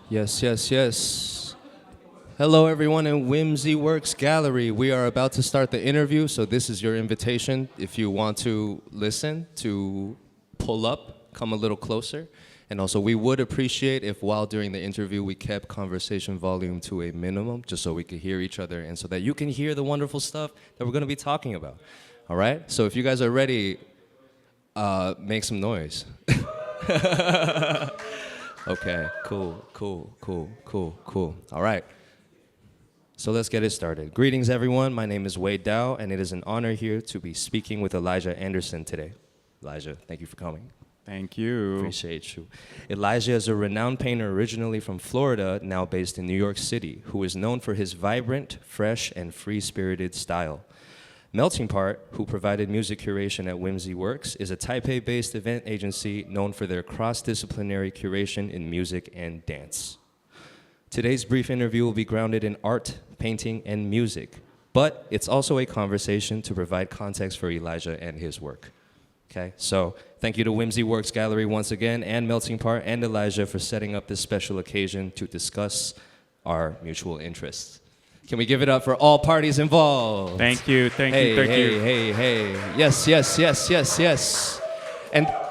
Yes, yes, yes. Hello, everyone in Whimsy Works Gallery. We are about to start the interview, so this is your invitation. If you want to listen, to pull up, come a little closer. And also, we would appreciate if while during the interview we kept conversation volume to a minimum, just so we could hear each other and so that you can hear the wonderful stuff that we're going to be talking about. All right? So if you guys are ready, make some noise. Okay, cool. All right. So let's get it started. Greetings, everyone. My name is WADE DAO, and it is an honor here to be speaking with Elijah Anderson today. Elijah, thank you for coming. Thank you. Appreciate you. Elijah is a renowned painter originally from Florida, now based in New York City, who is known for his vibrant, fresh, and free-spirited style. Melting Part, who provided music curation at Whimsy Works, is a Taipei-based event agency known for their cross-disciplinary curation in music and dance. Today's brief interview will be grounded in art, painting, and music, but it's also a conversation to provide context for Elijah and his work. Okay, so thank you to Whimsy Works Gallery once again, and Melting Part and Elijah for setting up this special occasion to discuss our mutual interests. Can we give it up for all parties involved? Thank you. Hey. Yes.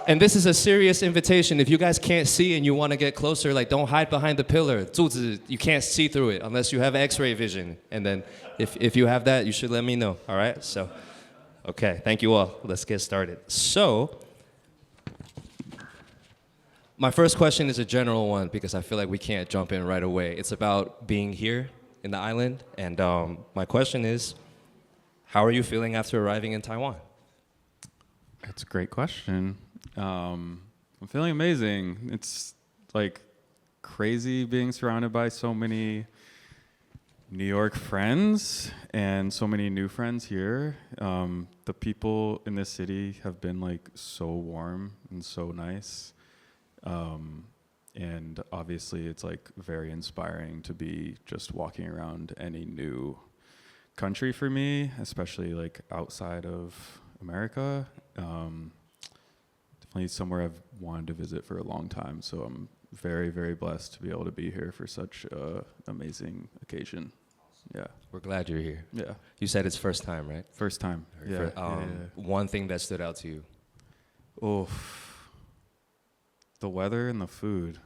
And this is a serious invitation. If you guys can't see and you want to get closer, like don't hide behind the pillar. 柱子, you can't see through it unless you have X-ray vision. And then if you have that, you should let me know. All right? So, okay. Thank you all. Let's get started. So, my first question is a general one because I feel like we can't jump in right away. It's about being here in the island. And my question is, how are you feeling after arriving in Taiwan? It's a great question. I'm feeling amazing. It's like crazy being surrounded by so many New York friends and so many new friends here. The people in this city have been like so warm and so nice. And obviously it's like very inspiring to be just walking around any new country for me, especially like outside of America. Definitely somewhere I've wanted to visit for a long time. So I'm very, very blessed to be able to be here for such an amazing occasion. Yeah. We're glad you're here. Yeah. You said it's first time, right? First time. Yeah. One thing that stood out to you? Oh, the weather and the food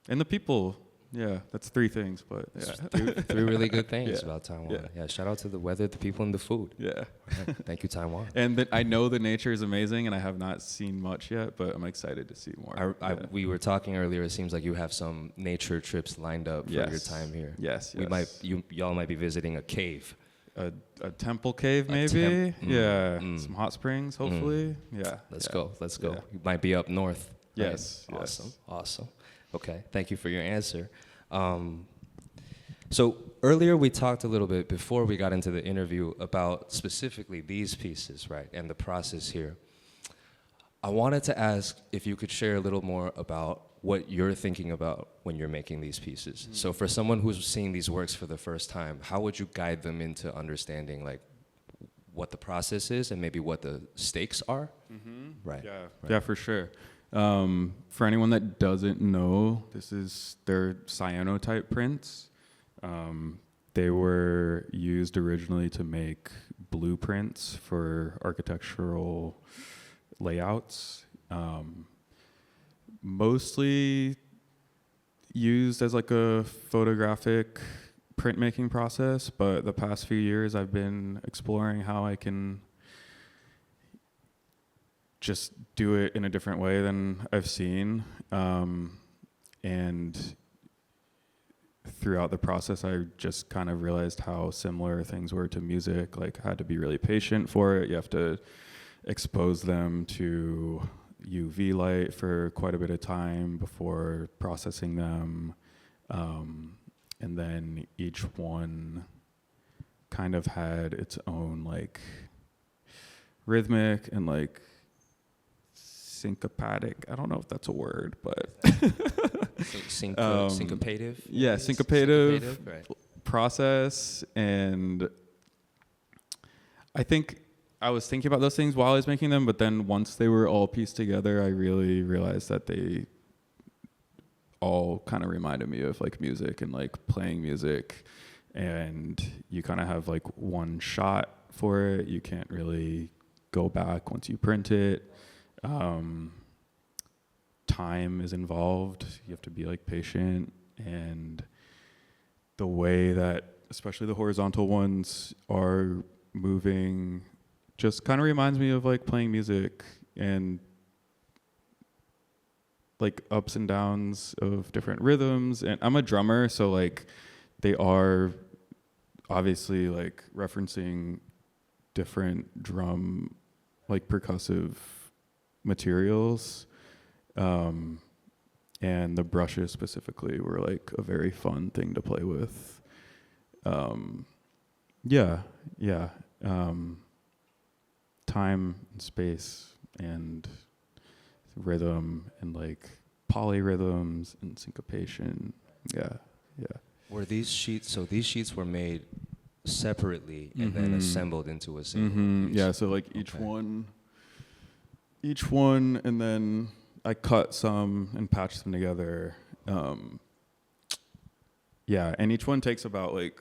and the people. Yeah, that's three things, but yeah. Three really good things about Taiwan. Yeah, shout out to the weather, the people, and the food. Yeah. Right. Thank you, Taiwan. And I know the nature is amazing, and I have not seen much yet, but I'm excited to see more. We were talking earlier. It seems like you have some nature trips lined up for your time here. Yes. Y'all might be visiting a cave. A temple cave, maybe. Some hot springs, hopefully. Yeah. Let's go. Yeah. You might be up north. Yes. Right? Yes. Awesome. Okay. Thank you for your answer. So earlier we talked a little bit before we got into the interview about specifically these pieces, right, and the process here. I wanted to ask if you could share a little more about what you're thinking about when you're making these pieces. Mm-hmm. So for someone who's seeing these works for the first time, how would you guide them into understanding like what the process is and maybe what the stakes are? Mm-hmm. Right. Yeah, for sure. For anyone that doesn't know, they're cyanotype prints. They were used originally to make blueprints for architectural layouts. Mostly used as like a photographic printmaking process, but the past few years I've been exploring how I can just do it in a different way than I've seen. And throughout the process, I just kind of realized how similar things were to music. Like, I had to be really patient for it. You have to expose them to UV light for quite a bit of time before processing them. And then each one kind of had its own like rhythmic and like syncopatic. I don't know if that's a word, but syncopative. Yeah, syncopative right. process. And I think I was thinking about those things while I was making them, but then once they were all pieced together, I really realized that they all kind of reminded me of like music and like playing music. And you kind of have like one shot for it. You can't really go back once you print it. Time is involved. You have to be like patient, and the way that especially the horizontal ones are moving just kind of reminds me of like playing music and like ups and downs of different rhythms. And I'm a drummer, so like they are obviously like referencing different drum like percussive materials, and the brushes specifically were like a very fun thing to play with. Time and space and rhythm and like polyrhythms and syncopation. Were these sheets, so these sheets were made separately and then assembled into a single piece? Yeah, so like each one, and then I cut some and patched them together. And each one takes about like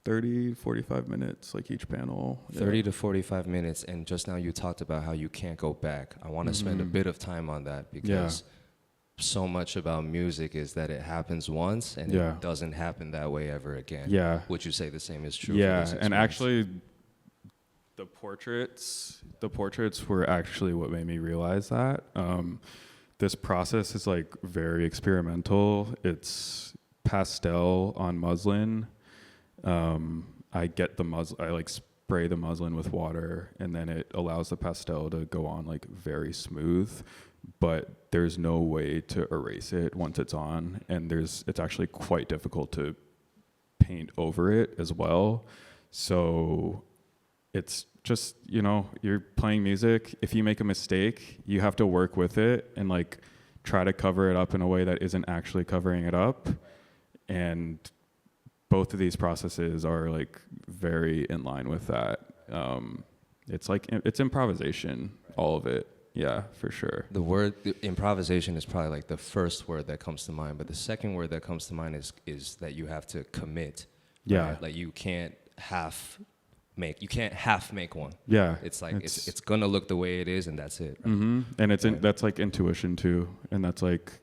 30, 45 minutes, like each panel. 30 to 45 minutes, and just now you talked about how you can't go back. I want to spend a bit of time on that, because so much about music is that it happens once and it doesn't happen that way ever again. Yeah. Would you say the same is true? Yeah, for this and experience? actually the portraits were actually what made me realize that. This process is like very experimental. It's pastel on muslin. I get the muslin, I like spray the muslin with water, and then it allows the pastel to go on like very smooth, but there's no way to erase it once it's on, and it's actually quite difficult to paint over it as well. So it's just, you're playing music. If you make a mistake, you have to work with it and like try to cover it up in a way that isn't actually covering it up. And both of these processes are like very in line with that. It's improvisation, all of it. Yeah, for sure. The improvisation is probably like the first word that comes to mind, but the second word that comes to mind is that you have to commit. Yeah. Right? Like you can't half make one. Yeah. It's like it's gonna look the way it is, and that's it. Right? And that's like intuition too, and that's like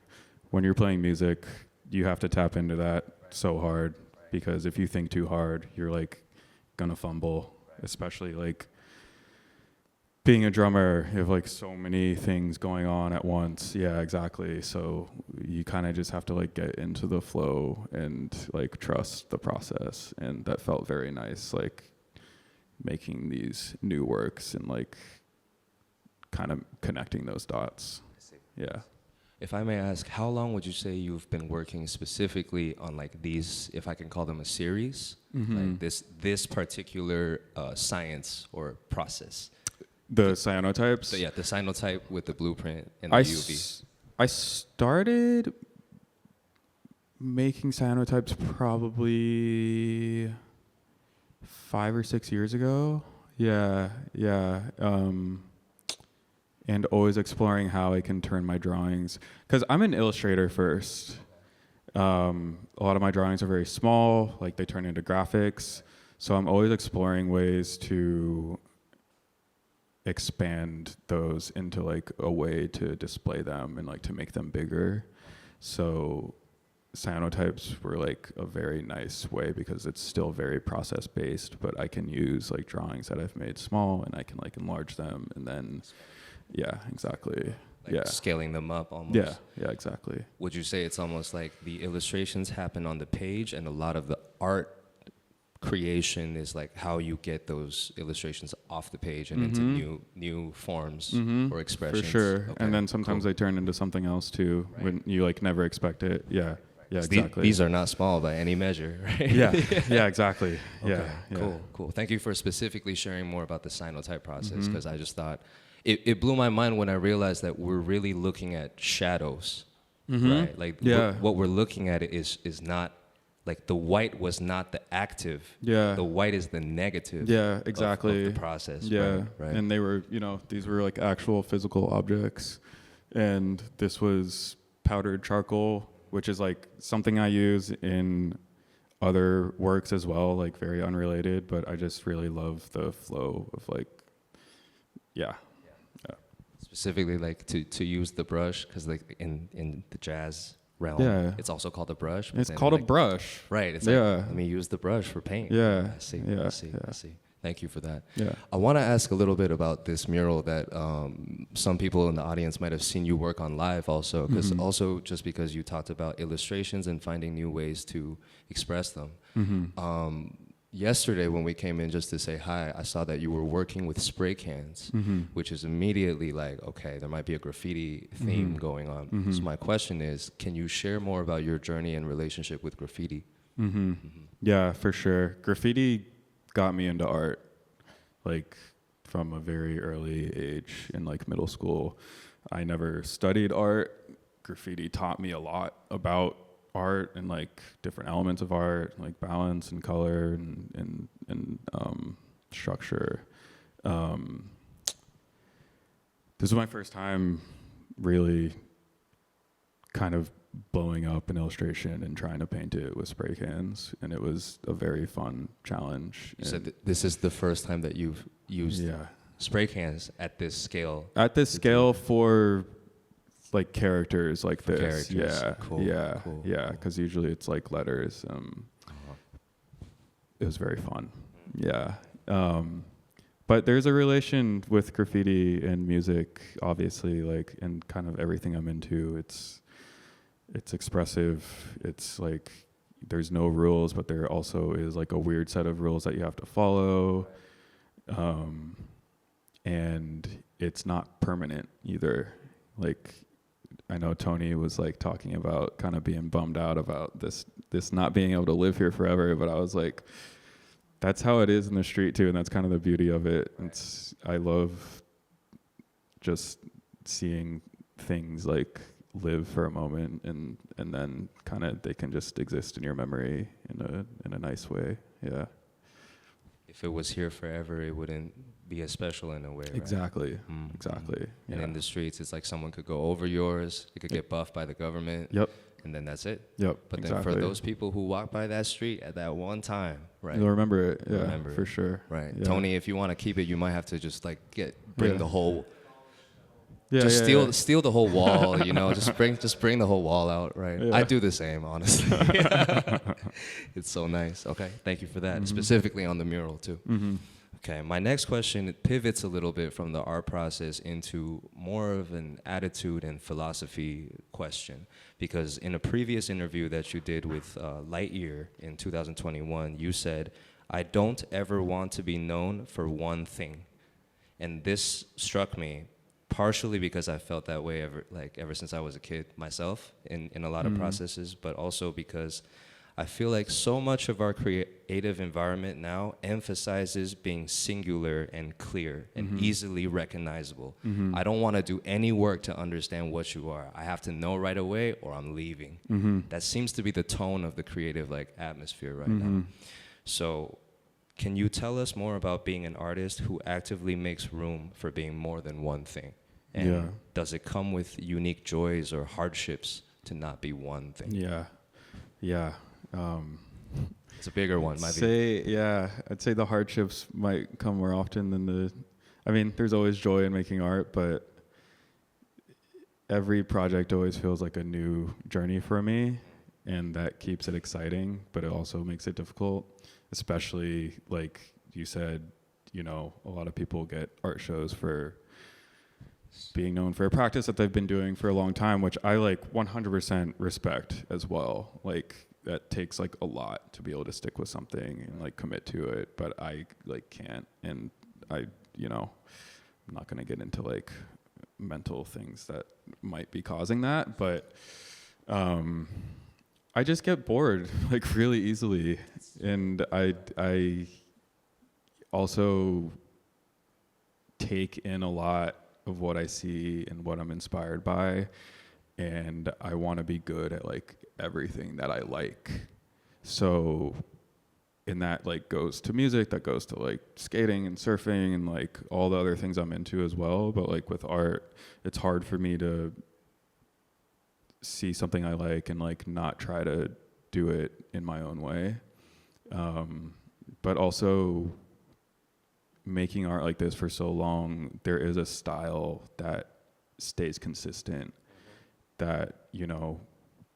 when you're playing music, you have to tap into that so hard, because if you think too hard, you're like gonna fumble. Especially like being a drummer, you have like so many things going on at once. Yeah, exactly. So you kind of just have to like get into the flow and like trust the process, and that felt very nice, like making these new works and like kind of connecting those dots. Yeah. If I may ask, how long would you say you've been working specifically on like these, if I can call them a series, like this particular science or process? The cyanotypes? So yeah, the cyanotype with the blueprint and the UV. I started making cyanotypes probably 5 or 6 years ago. Yeah. And always exploring how I can turn my drawings. Because I'm an illustrator first. A lot of my drawings are very small, like they turn into graphics. So I'm always exploring ways to expand those into like a way to display them and like to make them bigger. So cyanotypes were like a very nice way, because it's still very process based, but I can use like drawings that I've made small and I can like enlarge them, and then exactly. Like scaling them up almost. Yeah, exactly. Would you say it's almost like the illustrations happen on the page, and a lot of the art creation is like how you get those illustrations off the page and into new forms or expressions? For sure. Okay, And then sometimes they turn into something else too, when you like never expect it. Yeah, exactly. These are not small by any measure, right? Yeah, exactly. Okay, cool. Thank you for specifically sharing more about the cyanotype process, because I just thought it blew my mind when I realized that we're really looking at shadows, right? Like what we're looking at is not like the white was not the active. Yeah. The white is the negative. Yeah, exactly. Of the process. Yeah. Right. And they were, these were like actual physical objects, and this was powdered charcoal which is like something I use in other works as well, like very unrelated, but I just really love the flow of like, yeah. Specifically, like to use the brush, because like in the jazz realm, it's also called a brush. It's called a brush. Right. It's like, let me use the brush for paint. Yeah. I see. Yeah. I see. I see. Thank you for that. Yeah. I want to ask a little bit about this mural that some people in the audience might have seen you work on live also, because also just because you talked about illustrations and finding new ways to express them. Yesterday when we came in just to say hi, I saw that you were working with spray cans, which is immediately like, okay, there might be a graffiti theme going on. So my question is, can you share more about your journey and relationship with graffiti? Yeah, for sure. Graffiti got me into art, like from a very early age in like middle school. I never studied art. Graffiti taught me a lot about art and like different elements of art, like balance and color and structure. This was my first time really kind of blowing up an illustration and trying to paint it with spray cans, and it was a very fun challenge. You said that this is the first time that you've used spray cans at this scale. At this scale for like characters like this. Characters. Yeah. Cool. Yeah. Cool. Yeah. Because usually it's like letters. It was very fun. Yeah. But there's a relation with graffiti and music, obviously, like, and kind of everything I'm into. It's expressive. It's like there's no rules, but there also is like a weird set of rules that you have to follow. And it's not permanent either. Like, I know Tony was like talking about kind of being bummed out about this not being able to live here forever, but I was like, that's how it is in the street too, and that's kind of the beauty of it. I love just seeing things like live for a moment and then kind of they can just exist in your memory in a nice way. Yeah. If it was here forever, it wouldn't be as special in a way, right? Exactly. Exactly. And in the streets, it's like someone could go over yours, it could get buffed by the government. Yep. And then that's it. Yep. But then for those people who walk by that street at that one time, right? You'll remember it. Yeah, remember for it. sure. Right. Yeah. Tony, if you want to keep it, you might have to just like bring the whole. Yeah, just steal the whole wall, you know. Just bring the whole wall out, right? Yeah. I do the same, honestly. It's so nice. Okay, thank you for that. Specifically on the mural too. Okay, my next question pivots a little bit from the art process into more of an attitude and philosophy question, because in a previous interview that you did with Lightyear in 2021, you said, "I don't ever want to be known for one thing," and this struck me. Partially because I felt that way ever since I was a kid myself in a lot of processes, but also because I feel like so much of our creative environment now emphasizes being singular and clear and easily recognizable. I don't want to do any work to understand what you are. I have to know right away or I'm leaving. That seems to be the tone of the creative atmosphere right now. So can you tell us more about being an artist who actively makes room for being more than one thing? And does it come with unique joys or hardships to not be one thing? Yeah. It's a bigger one. I'd say the hardships might come more often than there's always joy in making art, but every project always feels like a new journey for me, and that keeps it exciting, but it also makes it difficult, especially like you said, you know, a lot of people get art shows for being known for a practice that they've been doing for a long time, which I 100% respect as well. Like that takes a lot to be able to stick with something and commit to it, but I can't, and I'm not going to get into mental things that might be causing that, but I just get bored really easily, and I also take in a lot of what I see and what I'm inspired by, and I want to be good at everything that I like. So, and that goes to music, that goes to skating and surfing and all the other things I'm into as well. But with art, it's hard for me to see something I like and like not try to do it in my own way. But also making art like this for so long, there is a style that stays consistent, that, you know,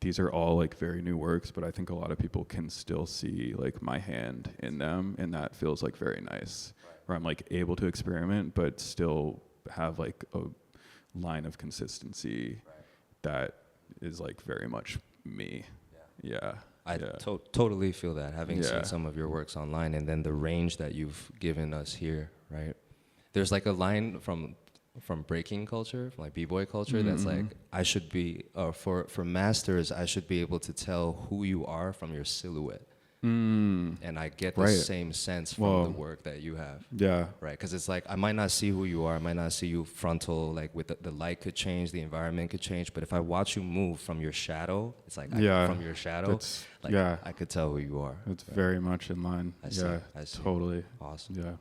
these are all like very new works, but I think a lot of people can still see like my hand in them, and that feels like very nice. Right. Where I'm like able to experiment, but still have like a line of consistency that is like very much me. Yeah. I totally feel that, having seen some of your works online, and then the range that you've given us here, right? There's like a line from breaking culture, from like b-boy culture, that's like, I should be, for masters, I should be able to tell who you are from your silhouette. And I get the same sense from the work that you have. Yeah. Right, because it's like, I might not see who you are, I might not see you frontal, like with the light could change, the environment could change, but if I watch you move from your shadow, it's like, from your shadow, like, I could tell who you are. It's very much in line. I see. Totally. Awesome. Yeah.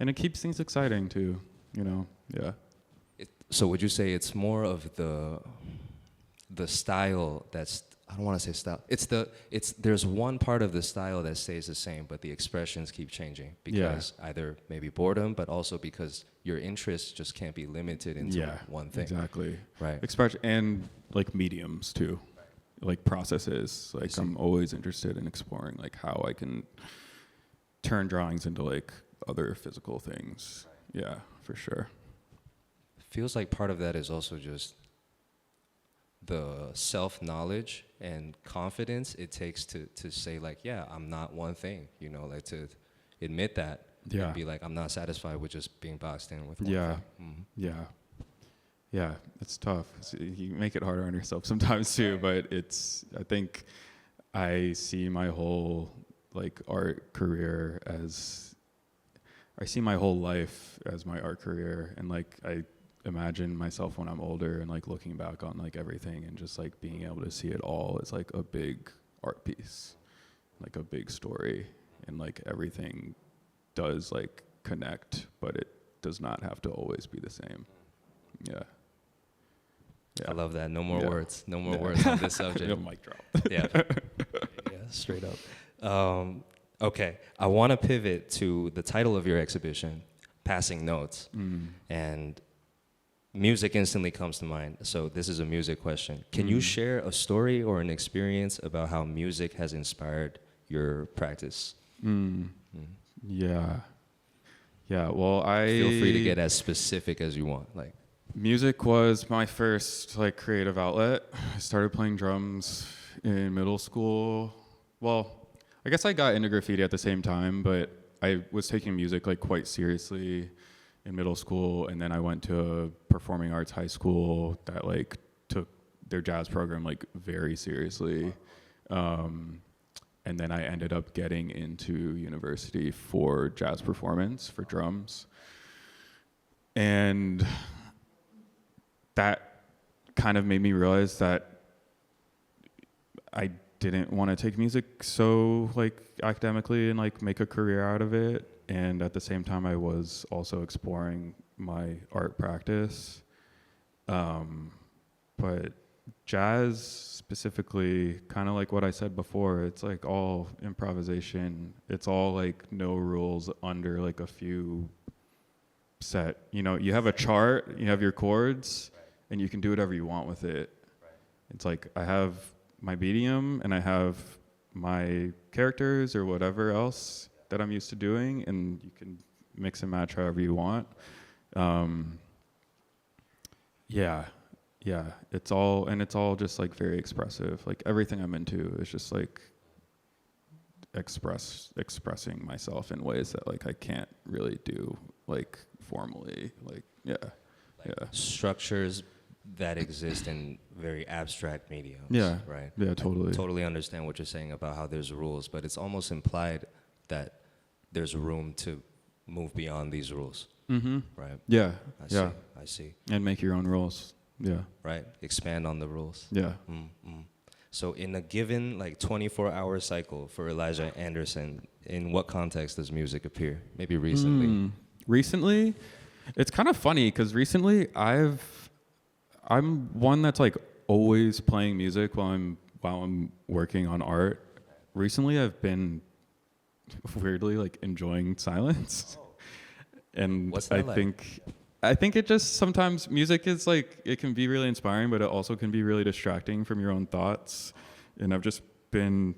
And it keeps things exciting too, you know, So would you say it's more of the style that's, I don't want to say style. There's one part of the style that stays the same, but the expressions keep changing because either maybe boredom, but also because your interests just can't be limited into one thing. Exactly. Right. Expression and like mediums too, like processes. Like I'm always interested in exploring like how I can turn drawings into like other physical things. Yeah, for sure. Feels like part of that is also just the self-knowledge and confidence it takes to say like, I'm not one thing, you know, like to admit that and be like, I'm not satisfied with just being boxed in with one thing. Yeah, it's tough. You make it harder on yourself sometimes too, but I think I see my whole like art career I see my whole life as my art career, and like I imagine myself when I'm older and like looking back on like everything and just like being able to see it all as like a big art piece, like a big story, and like everything does like connect, but it does not have to always be the same. Yeah. I love that. No more words. No more words on this subject. No mic drop. Yeah, straight up. Okay, I want to pivot to the title of your exhibition, Passing Notes. And music instantly comes to mind, so this is a music question. Can you share a story or an experience about how music has inspired your practice? Yeah, well, feel free to get as specific as you want. Like, music was my first like creative outlet. I started playing drums in middle school. Well, I guess I got into graffiti at the same time, but I was taking music like quite seriously in middle school, and then I went to a performing arts high school that like took their jazz program like very seriously. And then I ended up getting into university for jazz performance, for drums. And that kind of made me realize that I didn't want to take music so like academically and like make a career out of it. And at the same time, I was also exploring my art practice. But jazz specifically, kind of like what I said before, it's like all improvisation. It's all like no rules under like a few set. You know, you have a chart, you have your chords, and you can do whatever you want with it. It's like I have my medium and I have my characters or whatever else that I'm used to doing, and you can mix and match however you want. It's all just like very expressive. Like everything I'm into is just like expressing myself in ways that like I can't really do like formally. Like structures that exist in very abstract mediums. Yeah. Right. Yeah. Totally. I totally understand what you're saying about how there's rules, but it's almost implied that there's room to move beyond these rules. Right. Yeah. I see. And make your own rules. Yeah. Right. Expand on the rules. Yeah. So in a given like 24-hour cycle for Elijah Anderson, in what context does music appear? Maybe recently. Recently, it's kind of funny because recently I'm one that's like always playing music while I'm working on art. Recently, I've been weirdly like enjoying silence, and What's that I think it just sometimes music is like it can be really inspiring, but it also can be really distracting from your own thoughts. And I've just been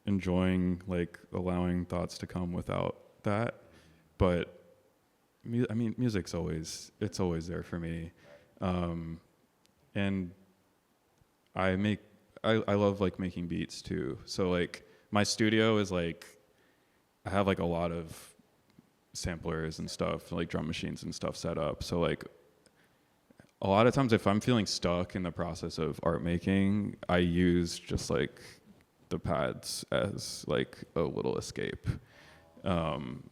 enjoying like allowing thoughts to come without that. But I mean, music's always there for me, and I love like making beats too. So like my studio is like I have like a lot of samplers and stuff, like drum machines and stuff set up. So like a lot of times if I'm feeling stuck in the process of art making, I use just like the pads as like a little escape. I'm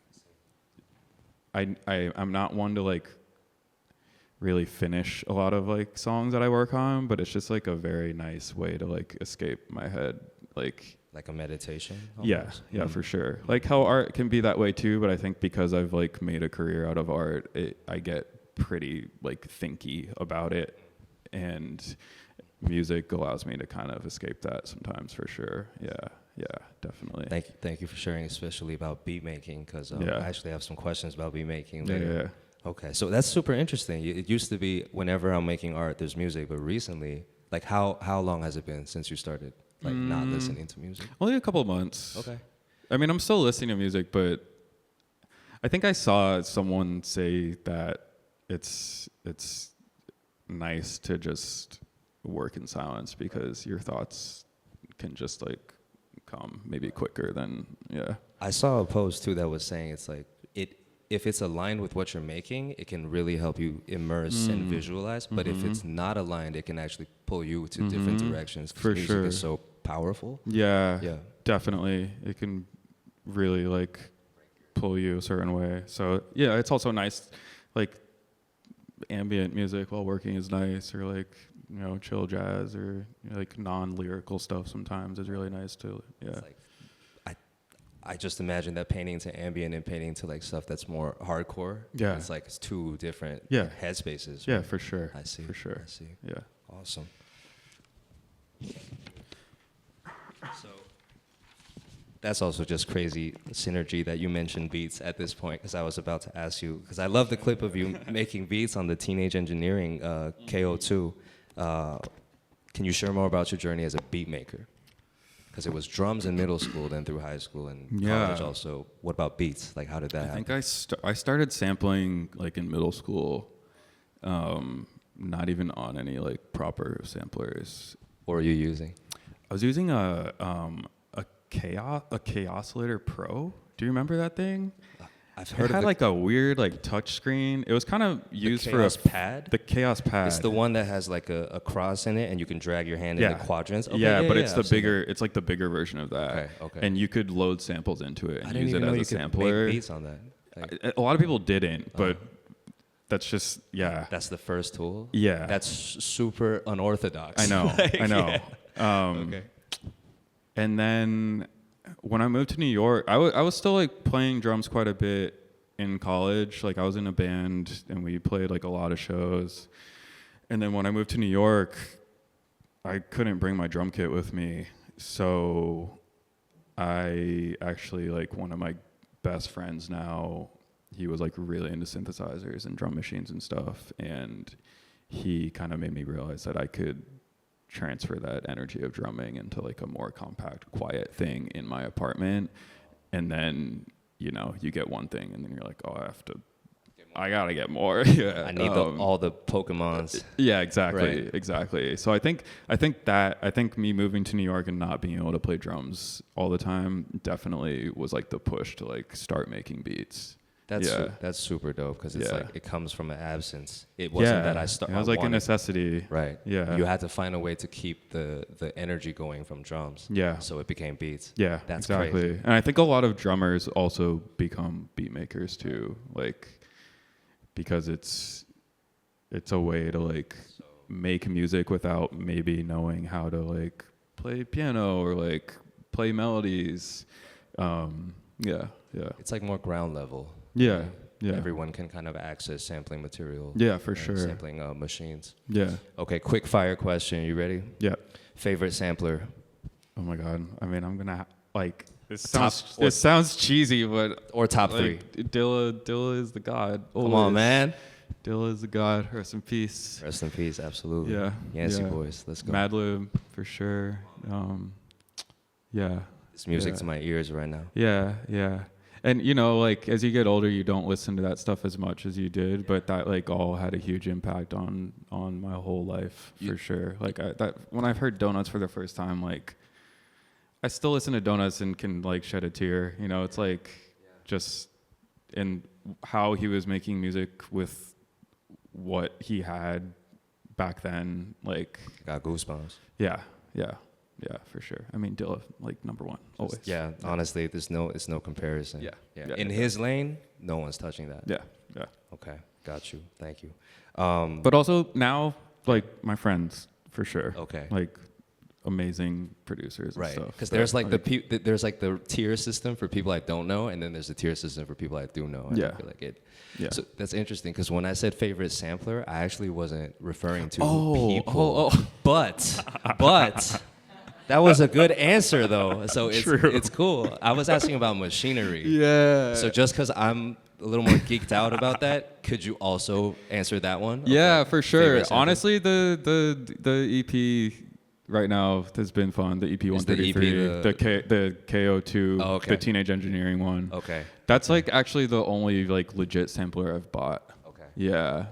not one to like really finish a lot of like songs that I work on, but it's just like a very nice way to like escape my head, like a meditation almost. Yeah, for sure. Like how art can be that way too, but I think because I've like made a career out of art, I get pretty like thinky about it, and music allows me to kind of escape that sometimes, for sure. Yeah, definitely. Thank you for sharing, especially about beat making, because I actually have some questions about beat making later. Yeah. Okay, so that's super interesting. It used to be whenever I'm making art, there's music, but recently, like how long has it been since you started like not listening to music? Only a couple of months. Okay. I mean, I'm still listening to music, but I think I saw someone say that it's nice to just work in silence because your thoughts can just like come maybe quicker than I saw a post too that was saying it's like if it's aligned with what you're making, it can really help you immerse and visualize. But if it's not aligned, it can actually pull you to different directions. For music sure, is so powerful. Yeah, definitely. It can really like pull you a certain way. So yeah, it's also nice, like ambient music while working is nice, or like chill jazz, or like non-lyrical stuff sometimes is really nice too. Yeah. It's like, I just imagine that painting to ambient and painting to like stuff that's more hardcore. Yeah. It's like it's two different headspaces. Yeah, for sure. I see. For sure. I see. Yeah. Awesome. So that's also just crazy synergy that you mentioned beats at this point, because I was about to ask you, because I love the clip of you making beats on the Teenage Engineering KO2. Can you share more about your journey as a beat maker? Because it was drums in middle school, then through high school and college also. What about beats? Like, how did that happen? I think I started sampling like in middle school, not even on any like proper samplers. What were you using? I was using a Chaosolator Pro. Do you remember that thing? I've heard it had like a weird like touch screen. It was kind of used for a pad. The Chaos Pad. It's the one that has like a cross in it, and you can drag your hand into quadrants. Okay, but it's the bigger. It's like the bigger version of that. Okay. And you could load samples into it and I use it as a sampler. Make beats on that. Like, a lot of people didn't, but that's just That's the first tool. Yeah. That's super unorthodox. I know. I know. Okay. And then when I moved to New York, I was still like playing drums quite a bit in college. Like I was in a band and we played like a lot of shows. And then when I moved to New York, I couldn't bring my drum kit with me. So I actually, like, one of my best friends now, he was like really into synthesizers and drum machines and stuff. And he kind of made me realize that I could transfer that energy of drumming into like a more compact, quiet thing in my apartment. And then, you know, you get one thing and then you're like, oh, I gotta get more. Yeah. I need all the Pokemons. Yeah, exactly. Right. Exactly. So I think me moving to New York and not being able to play drums all the time definitely was like the push to like start making beats. That's super dope, because it's like it comes from an absence. It wasn't that I started. It was like a necessity. Right. Yeah. You had to find a way to keep the energy going from drums. Yeah. So it became beats. Yeah. That's exactly. crazy. And I think a lot of drummers also become beat makers too, like, because it's a way to like make music without maybe knowing how to like play piano or like play melodies. Yeah. It's like more ground level. Yeah. everyone can kind of access sampling material. Yeah, for and sure. Sampling machines. Yeah. Okay, quick fire question. You ready? Yeah. Favorite sampler? Oh my God. I mean, I'm gonna like. It Top- sounds cheesy, but Or top three? Dilla is the god. Come on, man. Dilla is the god. Rest in peace. Rest in peace, absolutely. Yeah. Yancey yeah. boys, let's go. Madlib for sure. Yeah. It's music yeah. to my ears right now. Yeah, yeah. And you know, like as you get older, you don't listen to that stuff as much as you did, but that like all had a huge impact on my whole life for sure. Like when I've heard Donuts for the first time, like I still listen to Donuts and can like shed a tear. You know, it's like just in how he was making music with what he had back then. Like Got goosebumps. yeah, for sure. I mean, Dilla, like number one, always. Yeah, honestly, it's no comparison. Yeah, In his lane, no one's touching that. Yeah. Okay, got you. Thank you. But also now, like my friends, for sure. Okay. Like amazing producers and Right, stuff. because there's like there's like the tier system for people I don't know, and then there's the tier system for people I do know. And I feel like it. Yeah. So that's interesting because when I said favorite sampler, I actually wasn't referring to people. But that was a good answer though. So it's cool. I was asking about machinery. Yeah. So just because I'm a little more geeked out about that, could you also answer that one? Yeah, Okay. for sure. Favorite sampler? Honestly, the EP right now has been fun. The EP Is the EP 133, the KO2, Oh, okay. the Teenage Engineering one. Okay. That's like actually the only like legit sampler I've bought. Okay. Yeah.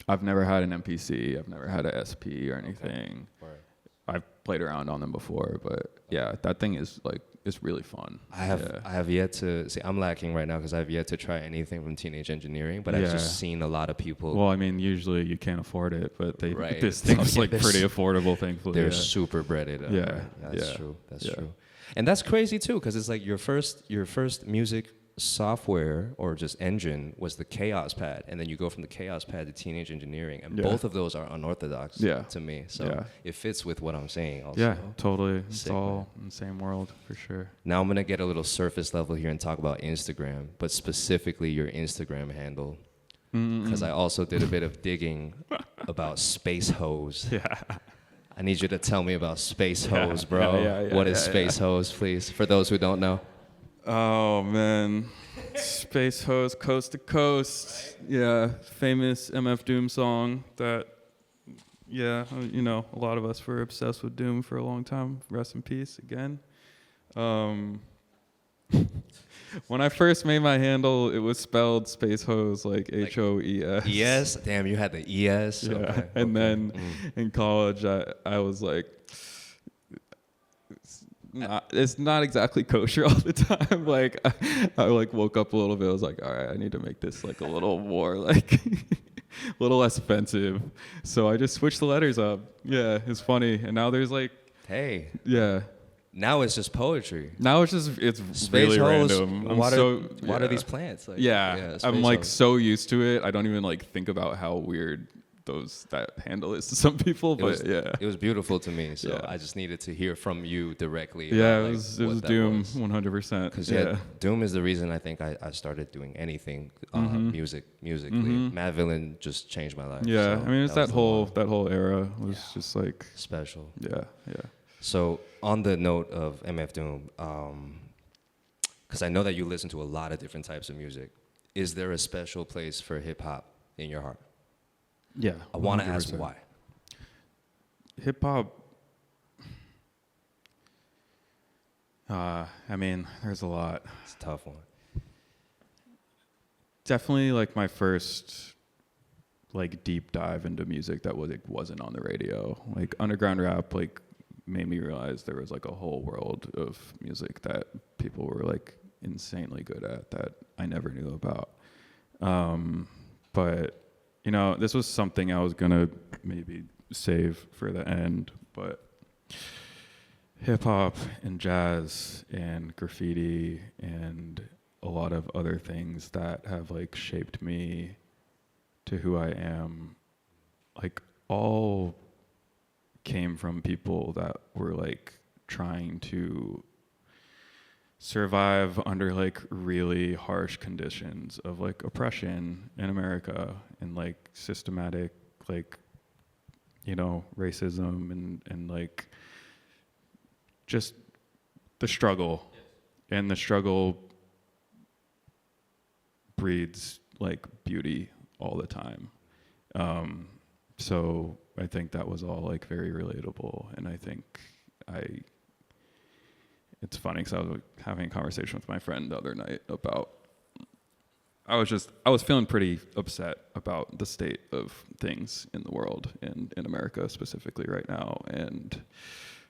I've never had an MPC. I've never had a SP or anything. Right. I've played around on them before, but yeah, that thing is like it's really fun. I have yet to see. I'm lacking right now because I've yet to try anything from Teenage Engineering, but I've just seen a lot of people. Well, I mean, usually you can't afford it, but Right. this thing's Okay, like pretty affordable, thankfully. They're super breaded up. Yeah, Right? That's yeah, true. That's yeah. true. And that's crazy too, because it's like your first music software or just engine was the Chaos Pad, and then you go from the Chaos Pad to Teenage Engineering, and both of those are unorthodox to me. So it fits with what I'm saying. Also. Yeah, totally. It's Sick, all man. in the same world for sure. Now I'm gonna get a little surface level here and talk about Instagram, but specifically your Instagram handle, because I also did a bit of digging about spacehose. Yeah. I need you to tell me about spacehose, bro. Yeah, What is spacehose, please, for those who don't know? Oh man, Spacehose, Coast to Coast. Yeah, famous MF Doom song that. Yeah, you know, a lot of us were obsessed with Doom for a long time. Rest in peace again. When I first made my handle, it was spelled Spacehose, like HOES. ES? Damn, you had the ES? Yeah. Okay. And then in college, I was like, it's not exactly kosher all the time. Like I like woke up a little bit. I was like, all right, I need to make this like a little more like a little less offensive. So I just switched the letters up. Yeah, it's funny. And now there's like, Hey, yeah. now it's just poetry. Now it's really Spacehose, random. water these plants. Like, Yeah, I'm like so used to it. I don't even like think about how weird that handle is to some people, but it was beautiful to me. So Yeah. I just needed to hear from you directly. Yeah, about, it was Doom 100%. Because Doom is the reason I think I started doing anything musically. Mad Villain just changed my life. Yeah, so I mean it's that was the whole era was just like special. Yeah. So on the note of MF Doom, because I know that you listen to a lot of different types of music, is there a special place for hip hop in your heart? Yeah. I want to ask why. Hip hop. I mean, there's a lot. It's a tough one. Definitely like my first like deep dive into music that wasn't on the radio. Like underground rap like made me realize there was like a whole world of music that people were like insanely good at that I never knew about. But you know, this was something I was gonna maybe save for the end, but hip hop and jazz and graffiti and a lot of other things that have like shaped me to who I am, like all came from people that were like trying to survive under like really harsh conditions of like oppression in America and like systematic like, you know, racism and like just the struggle. And the struggle breeds like beauty all the time. So I think that was all like very relatable. And I think it's funny because I was having a conversation with my friend the other night about, I was feeling pretty upset about the state of things in the world and in America specifically right now. And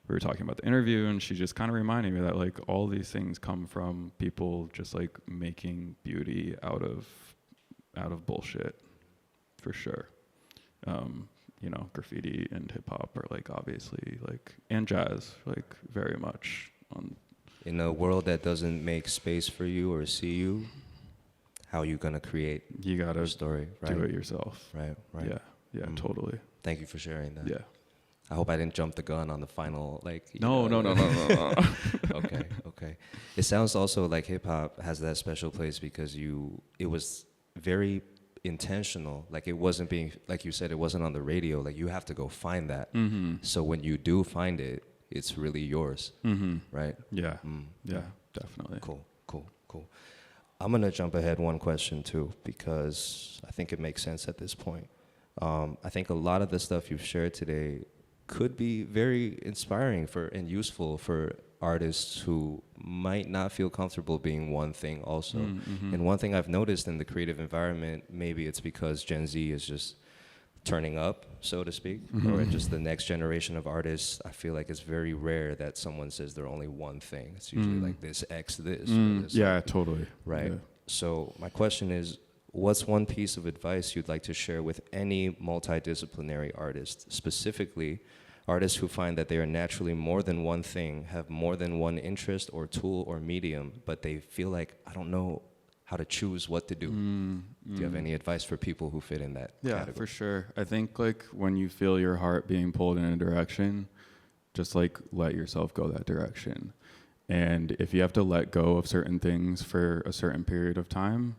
we were talking about the interview, and she just kind of reminded me that like all these things come from people just like making beauty out of bullshit, for sure. You know, graffiti and hip hop are like obviously like, and jazz, like very much on. In a world that doesn't make space for you or see you, how are you gonna create? You gotta your story, right? do it yourself. Right. Yeah, totally. Thank you for sharing that. Yeah. I hope I didn't jump the gun on the final, like. No. Okay. It sounds also like hip hop has that special place because it was very intentional. Like it wasn't being, like you said, it wasn't on the radio. Like you have to go find that. Mm-hmm. So when you do find it, it's really yours, right? Yeah. Yeah, definitely. Cool. I'm gonna jump ahead one question too because I think it makes sense at this point. I think a lot of the stuff you've shared today could be very inspiring and useful for artists who might not feel comfortable being one thing also. And one thing I've noticed in the creative environment, maybe it's because Gen Z is just turning up, so to speak, or just the next generation of artists, I feel like it's very rare that someone says they're only one thing. It's usually like this X this. Or this, yeah, like, totally. right? Yeah. So my question is, what's one piece of advice you'd like to share with any multidisciplinary artist, specifically artists who find that they are naturally more than one thing, have more than one interest or tool or medium, but they feel like, I don't know how to choose what to do? Do you have any advice for people who fit in that category? For sure. I think like when you feel your heart being pulled in a direction, just like let yourself go that direction. And if you have to let go of certain things for a certain period of time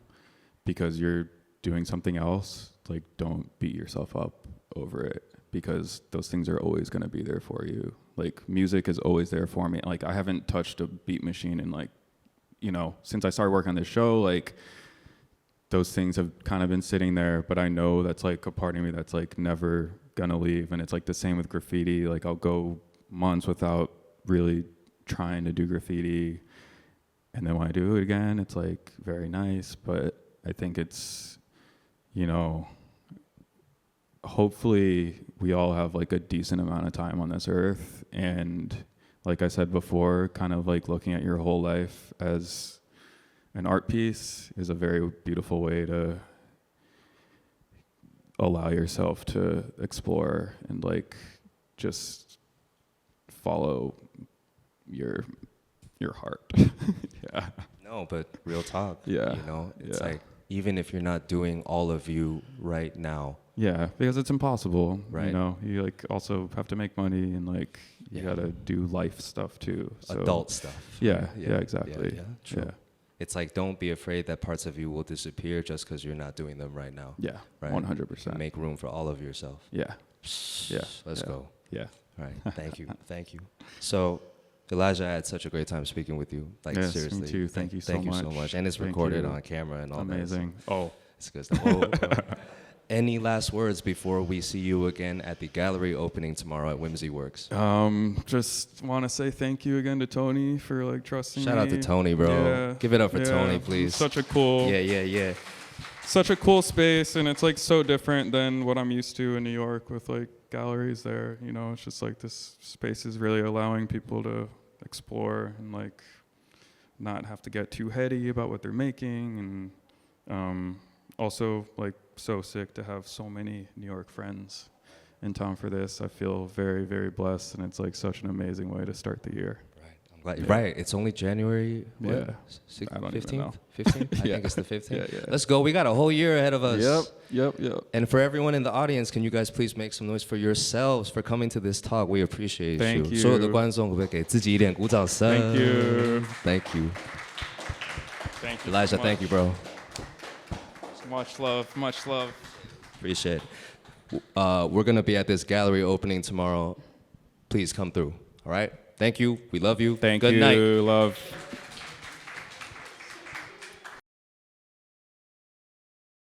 because you're doing something else, like don't beat yourself up over it because those things are always going to be there for you. Like music is always there for me. Like I haven't touched a beat machine in like, you know, since I started working on this show, like those things have kind of been sitting there, but I know that's like a part of me that's like never gonna leave. And it's like the same with graffiti. Like I'll go months without really trying to do graffiti. And then when I do it again, it's like very nice. But I think it's, you know, hopefully we all have like a decent amount of time on this earth. And like I said before, kind of like looking at your whole life as an art piece is a very beautiful way to allow yourself to explore and like just follow your heart. Yeah. No, but real talk. Yeah. You know, it's like, even if you're not doing all of you right now. Yeah, because it's impossible. Right. You know, you like also have to make money and like you gotta do life stuff too. So. Adult stuff. Yeah, exactly. Yeah, true. Yeah. It's like, don't be afraid that parts of you will disappear just because you're not doing them right now. Yeah, right? 100%. Make room for all of yourself. Yeah. Let's go. Yeah. All right. Thank you. So, Elijah, I had such a great time speaking with you. Like, yes, seriously. Me too. Thank you so much. And it's recorded on camera and all that. Amazing. Oh. It's good stuff. Any last words before we see you again at the gallery opening tomorrow at Whimsy Works? Just want to say thank you again to Tony for like trusting me. Shout out to Tony, bro. Yeah. Give it up for Tony, please. Such a cool. Yeah. Such a cool space, and it's like so different than what I'm used to in New York with like galleries there. You know, it's just like this space is really allowing people to explore and like not have to get too heady about what they're making, and also like so sick to have so many New York friends in town for this. I feel very, very blessed, and it's like such an amazing way to start the year. Right. Like, right, it's only January, what? Yeah. I don't even know. 15th? I Yeah. think it's the 15th. Yeah. Let's go. We got a whole year ahead of us. Yep. And for everyone in the audience, can you guys please make some noise for yourselves for coming to this talk? We appreciate Thank you. 所有的观众可不可以给自己一点鼓掌声 Thank you. Thank you. Thank you. Elijah, so thank you, much. bro. Much love. Appreciate it. We're going to be at this gallery opening tomorrow. Please come through. All right? Thank you. We love you. Thank Good you. night. Love.